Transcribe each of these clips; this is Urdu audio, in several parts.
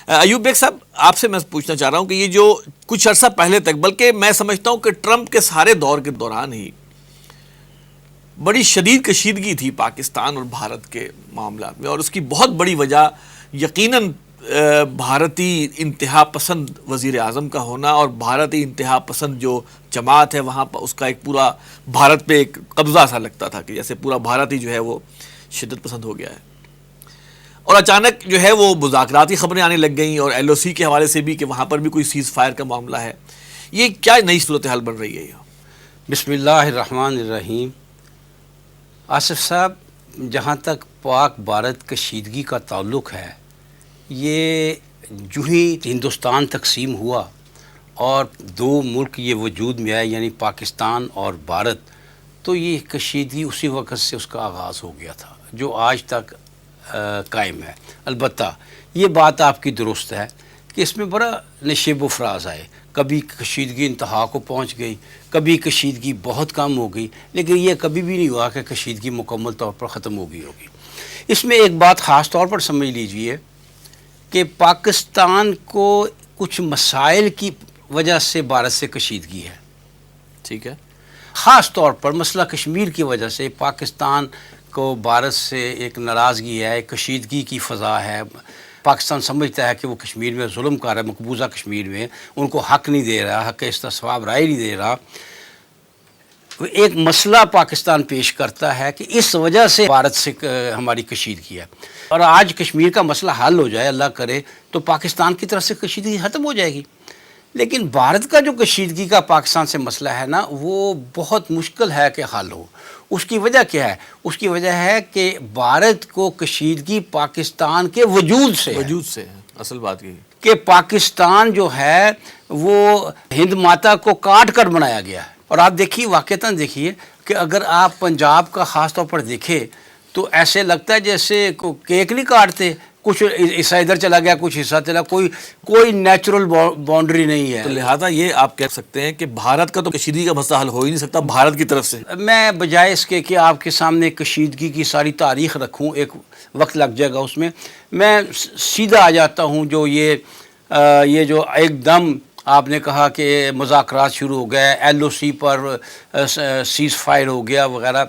ایوب بیگ صاحب، آپ سے میں پوچھنا چاہ رہا ہوں کہ یہ جو کچھ عرصہ پہلے تک، بلکہ میں سمجھتا ہوں کہ ٹرمپ کے سارے دور کے دوران ہی بڑی شدید کشیدگی تھی پاکستان اور بھارت کے معاملات میں، اور اس کی بہت بڑی وجہ یقیناً بھارتی انتہا پسند وزیر اعظم کا ہونا، اور بھارتی انتہا پسند جو جماعت ہے وہاں پر اس کا ایک پورا بھارت پہ ایک قبضہ سا لگتا تھا کہ جیسے پورا بھارت ہی جو ہے وہ شدت پسند ہو گیا ہے، اور اچانک جو ہے وہ مذاکراتی خبریں آنے لگ گئیں، اور ایل او سی کے حوالے سے بھی کہ وہاں پر بھی کوئی سیز فائر کا معاملہ ہے. یہ کیا نئی صورتحال بن رہی ہے؟ بسم اللہ الرحمن الرحیم. آصف صاحب، جہاں تک پاک بھارت کشیدگی کا تعلق ہے، یہ جو ہی ہندوستان تقسیم ہوا اور دو ملک یہ وجود میں آئے یعنی پاکستان اور بھارت، تو یہ کشیدگی اسی وقت سے اس کا آغاز ہو گیا تھا جو آج تک قائم ہے. البتہ یہ بات آپ کی درست ہے کہ اس میں بڑا نشیب و فراز آئے. کبھی کشیدگی انتہا کو پہنچ گئی، کبھی کشیدگی بہت کم ہو گئی، لیکن یہ کبھی بھی نہیں ہوا کہ کشیدگی مکمل طور پر ختم ہو گئی ہوگی. اس میں ایک بات خاص طور پر سمجھ لیجئے کہ پاکستان کو کچھ مسائل کی وجہ سے بھارت سے کشیدگی ہے. ٹھیک ہے. خاص طور پر مسئلہ کشمیر کی وجہ سے پاکستان کو بھارت سے ایک ناراضگی ہے، ایک کشیدگی کی فضا ہے. پاکستان سمجھتا ہے کہ وہ کشمیر میں ظلم کر رہا ہے، مقبوضہ کشمیر میں ان کو حق نہیں دے رہا، حق استصواب رائے نہیں دے رہا. ایک مسئلہ پاکستان پیش کرتا ہے کہ اس وجہ سے بھارت سے ہماری کشیدگی ہے، اور آج کشمیر کا مسئلہ حل ہو جائے اللہ کرے تو پاکستان کی طرف سے کشیدگی ختم ہو جائے گی. لیکن بھارت کا جو کشیدگی کا پاکستان سے مسئلہ ہے نا، وہ بہت مشکل ہے کہ حل ہو. اس کی وجہ کیا ہے؟ اس کی وجہ ہے کہ بھارت کو کشیدگی پاکستان کے وجود سے ہے. اصل بات یہ کہ پاکستان جو ہے وہ ہند ماتا کو کاٹ کر بنایا گیا ہے. اور آپ دیکھیے، واقعتاً دیکھیے کہ اگر آپ پنجاب کا خاص طور پر دیکھیں تو ایسے لگتا ہے جیسے کیک نہیں کاٹتے، کچھ حصہ ادھر چلا گیا، کچھ حصہ چلا، کوئی نیچرل باؤنڈری نہیں ہے. تو لہٰذا یہ آپ کہہ سکتے ہیں کہ بھارت کا تو کشیدگی کا مسئلہ حل ہو ہی نہیں سکتا بھارت کی طرف سے. میں بجائے اس کے کہ آپ کے سامنے کشیدگی کی ساری تاریخ رکھوں، ایک وقت لگ جائے گا اس میں سیدھا آ جاتا ہوں. جو یہ جو ایک دم آپ نے کہا کہ مذاکرات شروع ہو گئے، ایل او سی پر سیز فائر ہو گیا وغیرہ.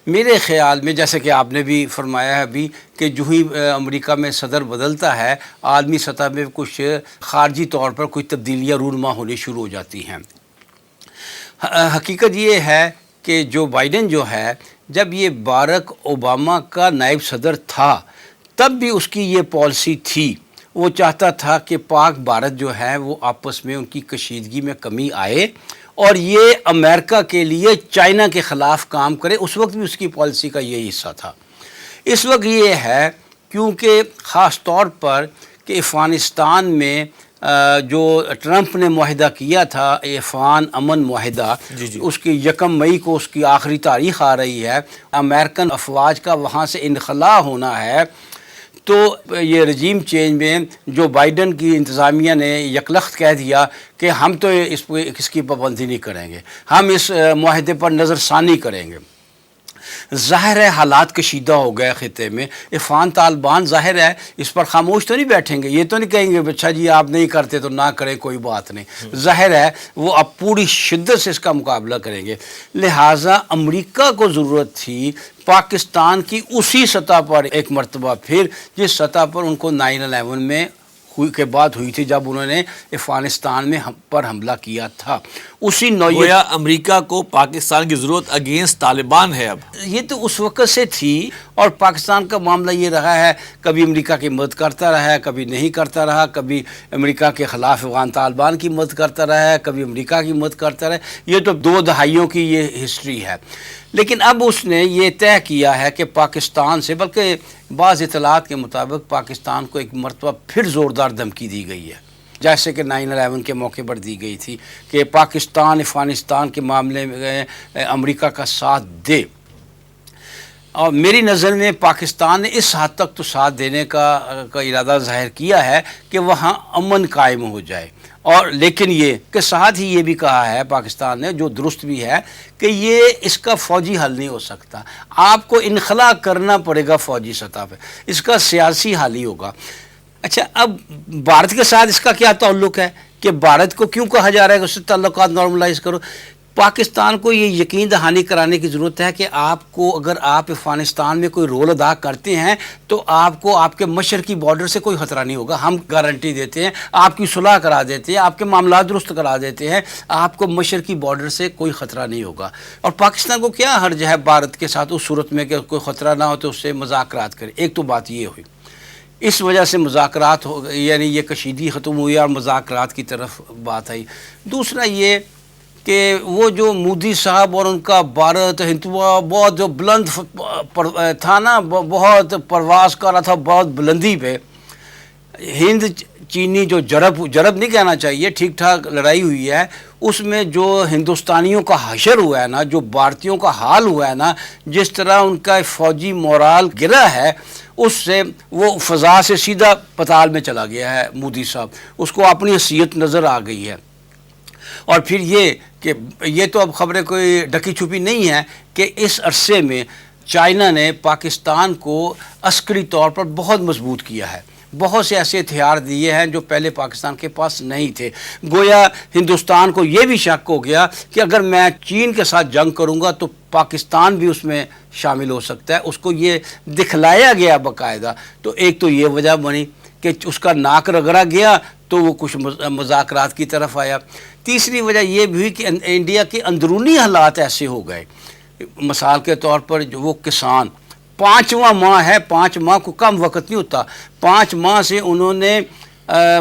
میرے خیال میں جیسے کہ آپ نے بھی فرمایا ہے ابھی کہ جو ہی امریکہ میں صدر بدلتا ہے، عالمی سطح میں کچھ خارجی طور پر کچھ تبدیلیاں رونما ہونی شروع ہو جاتی ہیں. حقیقت یہ ہے کہ جو بائیڈن جو ہے، جب یہ باراک اوباما کا نائب صدر تھا تب بھی اس کی یہ پالیسی تھی. وہ چاہتا تھا کہ پاک بھارت جو ہے وہ آپس میں ان کی کشیدگی میں کمی آئے اور یہ امریکہ کے لیے چائنا کے خلاف کام کرے. اس وقت بھی اس کی پالیسی کا یہی حصہ تھا. اس وقت یہ ہے کیونکہ خاص طور پر کہ افغانستان میں جو ٹرمپ نے معاہدہ کیا تھا، افغان امن معاہدہ، اس کی 1 مئی کو اس کی آخری تاریخ آ رہی ہے. امریکن افواج کا وہاں سے انخلاء ہونا ہے. تو یہ رجیم چینج میں جو بائیڈن کی انتظامیہ نے یکلخت کہہ دیا کہ ہم تو اس کی پابندی نہیں کریں گے، ہم اس معاہدے پر نظر ثانی کریں گے. ظاہر ہے حالات کشیدہ ہو گئے خطے میں. افغان طالبان ظاہر ہے اس پر خاموش تو نہیں بیٹھیں گے، یہ تو نہیں کہیں گے اچھا جی آپ نہیں کرتے تو نہ کریں، کوئی بات نہیں. ظاہر ہے وہ اب پوری شدت سے اس کا مقابلہ کریں گے. لہٰذا امریکہ کو ضرورت تھی پاکستان کی اسی سطح پر ایک مرتبہ پھر، جس سطح پر ان کو 9/11 میں کے بعد ہوئی تھی جب انہوں نے افغانستان میں پر حملہ کیا تھا. اسی گویا امریکہ کو پاکستان کی ضرورت اگینسٹ طالبان ہے. اب یہ تو اس وقت سے تھی، اور پاکستان کا معاملہ یہ رہا ہے کبھی امریکہ کی مدد کرتا رہا ہے، کبھی نہیں کرتا رہا، کبھی امریکہ کے خلاف افغان طالبان کی مدد کرتا رہا ہے، کبھی امریکہ کی مدد کرتا رہا ہے. یہ تو 2 دہائیوں کی یہ ہسٹری ہے. لیکن اب اس نے یہ طے کیا ہے کہ پاکستان سے، بلکہ بعض اطلاعات کے مطابق پاکستان کو ایک مرتبہ پھر زوردار دھمکی دی گئی ہے، جیسے کہ 9/11 کے موقع پر دی گئی تھی کہ پاکستان افغانستان کے معاملے میں امریکہ کا ساتھ دے. اور میری نظر میں پاکستان نے اس حد تک تو ساتھ دینے کا ارادہ ظاہر کیا ہے کہ وہاں امن قائم ہو جائے. اور لیکن یہ کہ ساتھ ہی یہ بھی کہا ہے پاکستان نے، جو درست بھی ہے، کہ یہ اس کا فوجی حل نہیں ہو سکتا. آپ کو انخلا کرنا پڑے گا فوجی سطح پہ، اس کا سیاسی حل ہی ہوگا. اچھا اب بھارت کے ساتھ اس کا کیا تعلق ہے کہ بھارت کو کیوں کہا جا رہا ہے کہ اس سے تعلقات نارملائز کرو؟ پاکستان کو یہ یقین دہانی کرانے کی ضرورت ہے کہ آپ کو اگر آپ افغانستان میں کوئی رول ادا کرتے ہیں تو آپ کو آپ کے مشرقی بارڈر سے کوئی خطرہ نہیں ہوگا. ہم گارنٹی دیتے ہیں, آپ کی صلح کرا دیتے ہیں, آپ کے معاملات درست کرا دیتے ہیں, آپ کو مشرقی بارڈر سے کوئی خطرہ نہیں ہوگا. اور پاکستان کو کیا حرج ہے بھارت کے ساتھ اس صورت میں کہ کوئی خطرہ نہ ہو تو اس سے مذاکرات کرے؟ ایک تو بات یہ ہوئی, اس وجہ سے مذاکرات ہو یعنی یہ کشیدگی ختم ہوئی اور مذاکرات کی طرف بات آئی. دوسرا یہ کہ وہ جو مودی صاحب اور ان کا بھارت ہندوا بہت جو بلند تھا نا, بہت پرواز کر رہا تھا بہت بلندی پہ. ہند چینی جو جرب نہیں کہنا چاہیے, ٹھیک ٹھاک لڑائی ہوئی ہے, اس میں جو ہندوستانیوں کا حشر ہوا ہے نا, جو بھارتیوں کا حال ہوا ہے نا, جس طرح ان کا فوجی مورال گرا ہے, اس سے وہ فضا سے سیدھا پتال میں چلا گیا ہے مودی صاحب. اس کو اپنی حیثیت نظر آ گئی ہے. اور پھر یہ کہ یہ تو اب خبریں کوئی ڈکی چھپی نہیں ہے کہ اس عرصے میں چائنا نے پاکستان کو عسکری طور پر بہت مضبوط کیا ہے. بہت سے ایسے ہتھیار دیے ہیں جو پہلے پاکستان کے پاس نہیں تھے. گویا ہندوستان کو یہ بھی شک ہو گیا کہ اگر میں چین کے ساتھ جنگ کروں گا تو پاکستان بھی اس میں شامل ہو سکتا ہے. اس کو یہ دکھلایا گیا باقاعدہ. تو ایک تو یہ وجہ بنی کہ اس کا ناک رگڑا گیا تو وہ کچھ مذاکرات کی طرف آیا. تیسری وجہ یہ بھی ہوئی کہ انڈیا کے اندرونی حالات ایسے ہو گئے. مثال کے طور پر جو وہ کسان 5واں ماہ ہے, 5 ماہ کو کم وقت نہیں ہوتا, 5 ماہ سے انہوں نے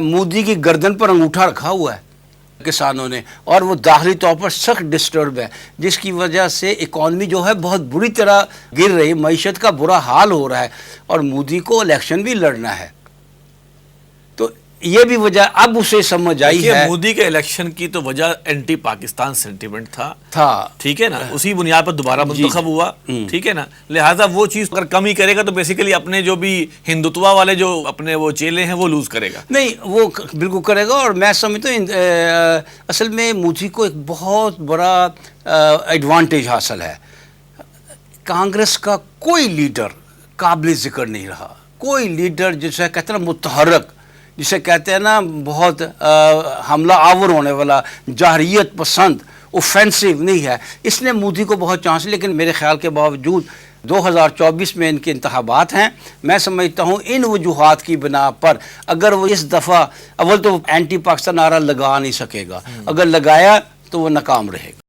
مودی کی گردن پر انگوٹھا رکھا ہوا ہے کسانوں نے, اور وہ داخلی طور پر سخت ڈسٹرب ہے, جس کی وجہ سے اکانومی جو ہے بہت بری طرح گر رہی, معیشت کا برا حال ہو رہا ہے, اور مودی کو الیکشن بھی لڑنا ہے. تو یہ بھی وجہ اب اسے سمجھ آئی ہے. مودی کے الیکشن کی تو وجہ اینٹی پاکستان سینٹیمنٹ تھا, ٹھیک ہے نا, اسی بنیاد پر دوبارہ منتخب ہوا, ٹھیک ہے نا. لہٰذا وہ چیز اگر کم ہی کرے گا تو بیسیکلی اپنے جو بھی ہندوتوا والے جو اپنے وہ چیلے ہیں وہ لوز کرے گا. نہیں, وہ بالکل کرے گا. اور میں سمجھتا ہوں اصل میں مودی کو ایک بہت بڑا ایڈوانٹیج حاصل ہے. کانگریس کا کوئی لیڈر قابل ذکر نہیں رہا. کوئی لیڈر جسے کہتے ہیں نا متحرک, جسے کہتے ہیں نا بہت حملہ آور ہونے والا, جارحیت پسند, اوفینسو نہیں ہے. اس نے مودی کو بہت چانس, لیکن میرے خیال کے باوجود 2024 میں ان کے انتخابات ہیں. میں سمجھتا ہوں ان وجوہات کی بنا پر اگر وہ اس دفعہ اول تو اینٹی پاکستان نعرہ لگا نہیں سکے گا, اگر لگایا تو وہ ناکام رہے گا.